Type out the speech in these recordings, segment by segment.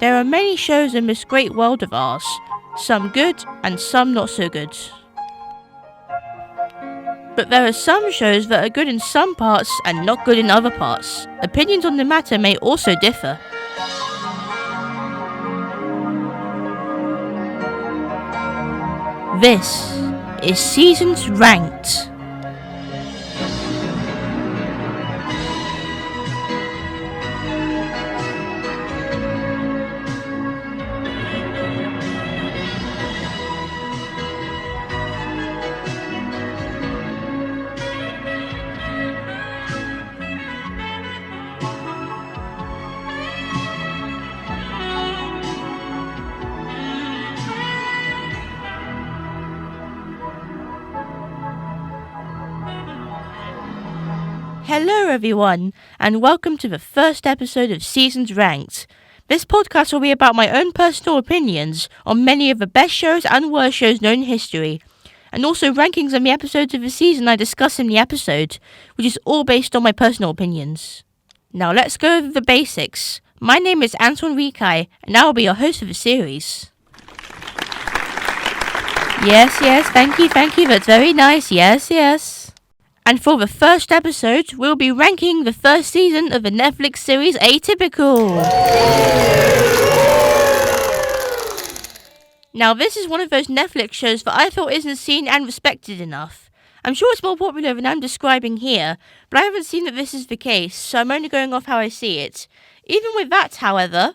There are many shows in this great world of ours, some good and some not so good. But there are some shows that are good in some parts and not good in other parts. Opinions on the matter may also differ. This is Seasons Ranked. Hello everyone, and welcome to the first episode of Seasons Ranked. This podcast will be about my own personal opinions on many of the best shows and worst shows known in history, and also rankings on the episodes of the season I discuss in the episode, which is all based on my personal opinions. Now let's go over the basics. My name is Anton Rikai, and I will be your host for the series. Yes, thank you, that's very nice, yes. And for the first episode, we'll be ranking the first season of the Netflix series Atypical. Now, this is one of those Netflix shows that I felt isn't seen and respected enough. I'm sure it's more popular than I'm describing here, but I haven't seen that this is the case, so I'm only going off how I see it. Even with that, however,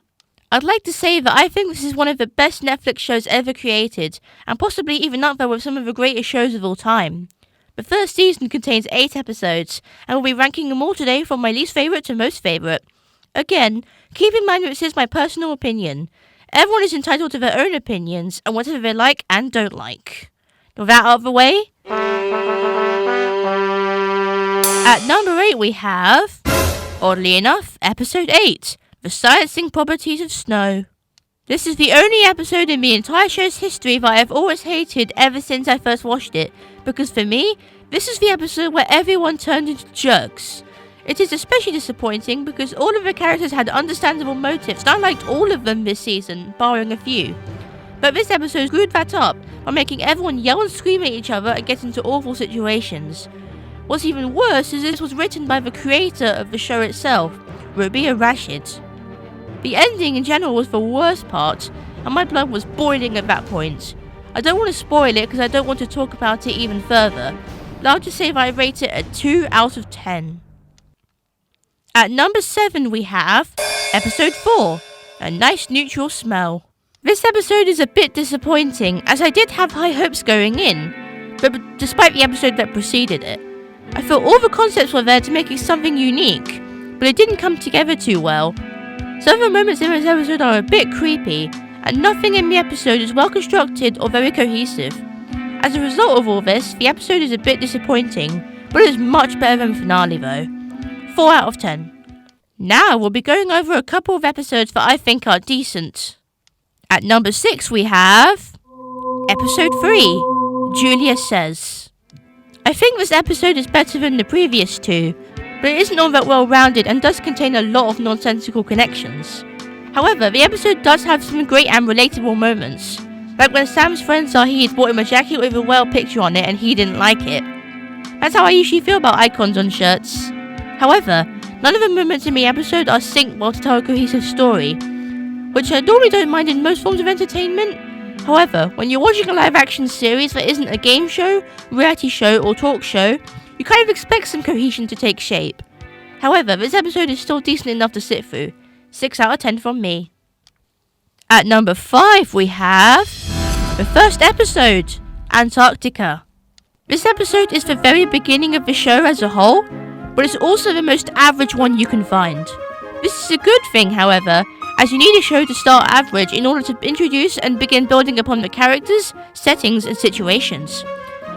I'd like to say that I think this is one of the best Netflix shows ever created, and possibly even up there with some of the greatest shows of all time. The first season contains 8 episodes, and we'll be ranking them all today from my least favourite to most favourite. Again, keep in mind that this is my personal opinion. Everyone is entitled to their own opinions, and whatever they like and don't like. With that out of the way, at number 8 we have, oddly enough, episode 8, The Sciencing Properties of Snow. This is the only episode in the entire show's history that I've always hated ever since I first watched it, because for me, this is the episode where everyone turned into jerks. It is especially disappointing because all of the characters had understandable motives and I liked all of them this season, barring a few. But this episode screwed that up by making everyone yell and scream at each other and get into awful situations. What's even worse is this was written by the creator of the show itself, Rabia Rashid. The ending in general was the worst part, and my blood was boiling at that point. I don't want to spoil it because I don't want to talk about it even further, but I'll just say that I rate it a 2 out of 10. At number 7 we have episode 4, A Nice Neutral Smell. This episode is a bit disappointing as I did have high hopes going in, but despite the episode that preceded it. I thought all the concepts were there to make it something unique, but it didn't come together too well. Some of the moments in this episode are a bit creepy, and nothing in the episode is well constructed or very cohesive. As a result of all this, the episode is a bit disappointing, but it is much better than the finale though. 4 out of 10. Now we'll be going over a couple of episodes that I think are decent. At number 6 we have episode 3, Julia Says. I think this episode is better than the previous 2, but it isn't all that well rounded and does contain a lot of nonsensical connections. However, the episode does have some great and relatable moments, like when Sam's friend Zahid bought him a jacket with a whale picture on it and he didn't like it. That's how I usually feel about icons on shirts. However, none of the moments in the episode are synced well to tell a cohesive story, which I normally don't mind in most forms of entertainment. However, when you're watching a live action series that isn't a game show, reality show or talk show, you kind of expect some cohesion to take shape. However, this episode is still decent enough to sit through. 6 out of 10 from me. At number 5 we have the first episode, Antarctica. This episode is the very beginning of the show as a whole, but it's also the most average one you can find. This is a good thing, however, as you need a show to start average in order to introduce and begin building upon the characters, settings and situations.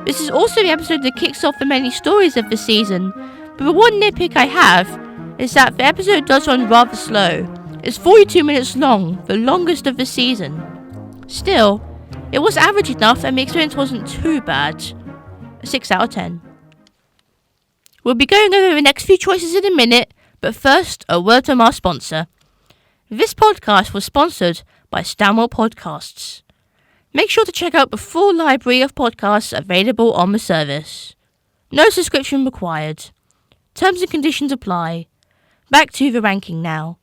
This is also the episode that kicks off the many stories of the season, but the one nitpick I have is that the episode does run rather slow. It's 42 minutes long, the longest of the season. Still, it was average enough and the experience wasn't too bad. A 6 out of 10. We'll be going over the next few choices in a minute, but first, a word from our sponsor. This podcast was sponsored by Stanmore Podcasts. Make sure to check out the full library of podcasts available on the service. No subscription required. Terms and conditions apply. Back to the ranking now.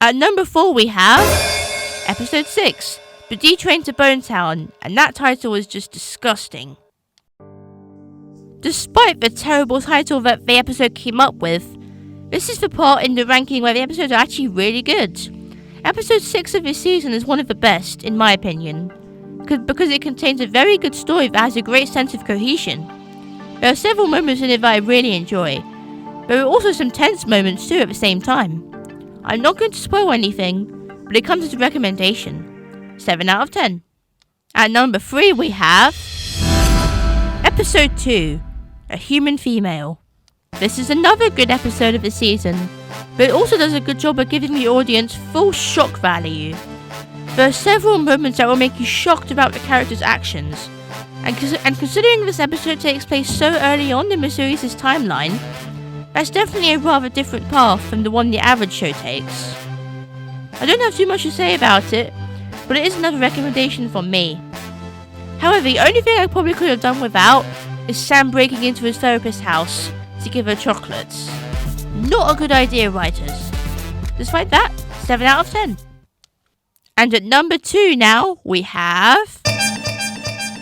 At number 4 we have Episode 6, The D-Train to Bonetown, and that title is just disgusting. Despite the terrible title that the episode came up with, this is the part in the ranking where the episodes are actually really good. Episode 6 of this season is one of the best, in my opinion, because it contains a very good story that has a great sense of cohesion. There are several moments in it that I really enjoy. There are also some tense moments too at the same time. I'm not going to spoil anything, but it comes as a recommendation. 7 out of 10. At number 3 we have Episode 2, A Human Female. This is another good episode of the season, but it also does a good job of giving the audience full shock value. There are several moments that will make you shocked about the characters' actions, and considering this episode takes place so early on in the series' timeline, that's definitely a rather different path from the one the average show takes. I don't have too much to say about it, but it is another recommendation from me. However, the only thing I probably could have done without is Sam breaking into his therapist's house to give her chocolates. Not a good idea, writers. Despite that, 7 out of 10. And at number 2 now, we have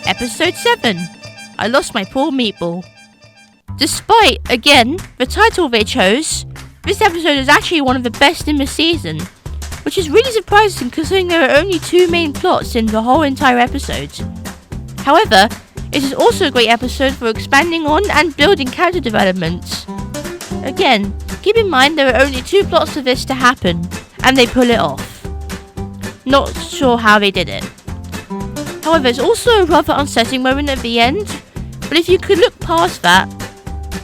Episode 7, I Lost My Poor Meatball. Despite, again, the title they chose, this episode is actually one of the best in the season, which is really surprising considering there are only 2 main plots in the whole entire episode. However, it is also a great episode for expanding on and building character development. Again, keep in mind there are only 2 plots for this to happen, and they pull it off. Not sure how they did it. However, it's also a rather unsettling moment at the end, but if you could look past that,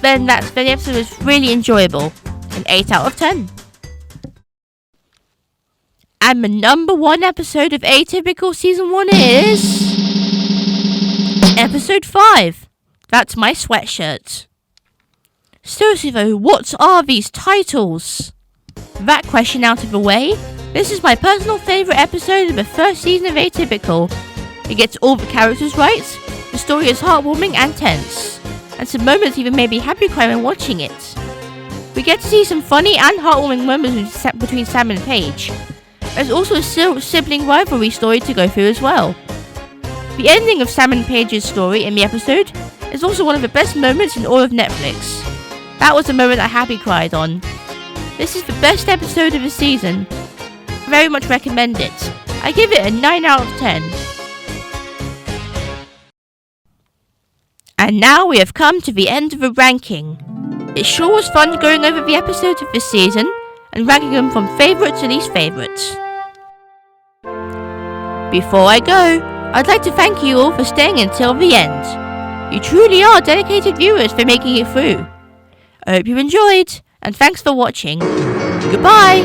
then the episode is really enjoyable. An 8 out of 10. And the number 1 episode of Atypical Season 1 is Episode 5, That's My Sweatshirt. Seriously though, what are these titles? That question out of the way, this is my personal favourite episode of the first season of Atypical. It gets all the characters right, the story is heartwarming and tense, and some moments even made me happy cry when watching it. We get to see some funny and heartwarming moments between Sam and Paige. There's also a sibling rivalry story to go through as well. The ending of Sam and Paige's story in the episode is also one of the best moments in all of Netflix. That was a moment I happy cried on. This is the best episode of the season. Very much recommend it. I give it a 9 out of 10. And now we have come to the end of the ranking. It sure was fun going over the episodes of this season and ranking them from favourite to least favourite. Before I go, I'd like to thank you all for staying until the end. You truly are dedicated viewers for making it through. I hope you enjoyed, and thanks for watching. Goodbye!